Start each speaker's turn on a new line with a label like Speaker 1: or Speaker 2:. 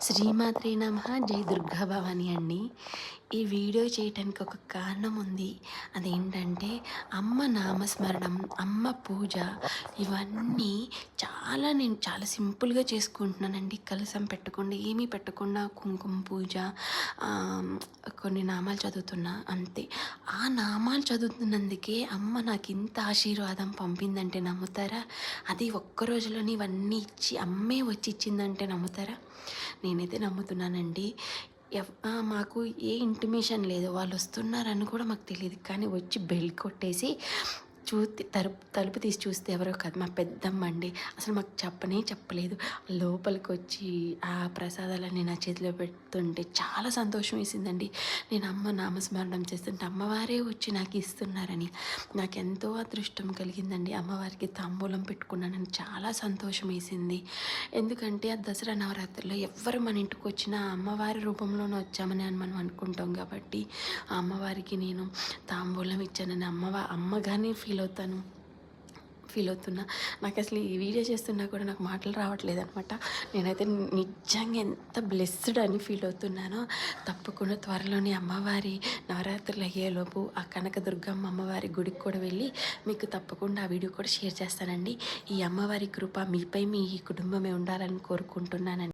Speaker 1: శ్రీమాత్రే నమః. జై దుర్గా భవాని అండి. ఈ వీడియో చేయటానికి ఒక కారణం ఉంది. అదేంటంటే అమ్మ నామస్మరణం, అమ్మ పూజ ఇవన్నీ నేను చాలా సింపుల్గా చేసుకుంటున్నానండి. కలశం పెట్టకుండా, ఏమీ పెట్టకుండా కుంకుమ పూజ, కొన్ని నామాలు చదువుతున్నా అంతే. ఆ నామాలు చదువుతున్నందుకే అమ్మ నాకు ఇంత ఆశీర్వాదం పంపిందంటే నమ్ముతారా? అది ఒక్క రోజులోనే ఇవన్నీ ఇచ్చి అమ్మే వచ్చి ఇచ్చిందంటే నమ్ముతారా? నేనైతే నమ్ముతున్నానండి. మాకు ఏ ఇంటిమేషన్ లేదు, వాళ్ళు వస్తున్నారని కూడా మాకు తెలియదు. కానీ వచ్చి బెల్ కొట్టేసి తలుపు తీసి చూస్తే ఎవరో కాదు, మా పెద్దమ్మ అండి. అసలు మాకు చెప్పలేదు. లోపలికి వచ్చి ఆ ప్రసాదాలన్నీ నా చేతిలో పెడుతుంటే చాలా సంతోషం వేసిందండి. నేను అమ్మ నామస్మరణం చేస్తుంటే అమ్మవారే వచ్చి నాకు ఇస్తున్నారని నాకు ఎంతో అదృష్టం కలిగిందండి. అమ్మవారికి తాంబూలం పెట్టుకున్నానని చాలా సంతోషం వేసింది. ఎందుకంటే ఆ దసరా నవరాత్రుల్లో ఎవ్వరు మన ఇంటికి వచ్చినా అమ్మవారి రూపంలోనే వచ్చామని మనం అనుకుంటాం. కాబట్టి ఆ అమ్మవారికి నేను తాంబూలం ఇచ్చానని అమ్మగానే ఫీల్ అవుతున్నా. నాకు అసలు ఈ వీడియో చేస్తున్నా కూడా నాకు మాటలు రావట్లేదు అనమాట. నేనైతే నిజంగా ఎంత బ్లెస్డ్ అని ఫీల్ అవుతున్నానో. తప్పకుండా త్వరలోనే అమ్మవారి నవరాత్రులు అయ్యేలోపు ఆ కనకదుర్గమ్మ అమ్మవారి గుడికి కూడా వెళ్ళి మీకు తప్పకుండా ఆ వీడియో కూడా షేర్ చేస్తానండి. ఈ అమ్మవారి కృప మీపై, మీ కుటుంబమే ఉండాలని కోరుకుంటున్నానండి.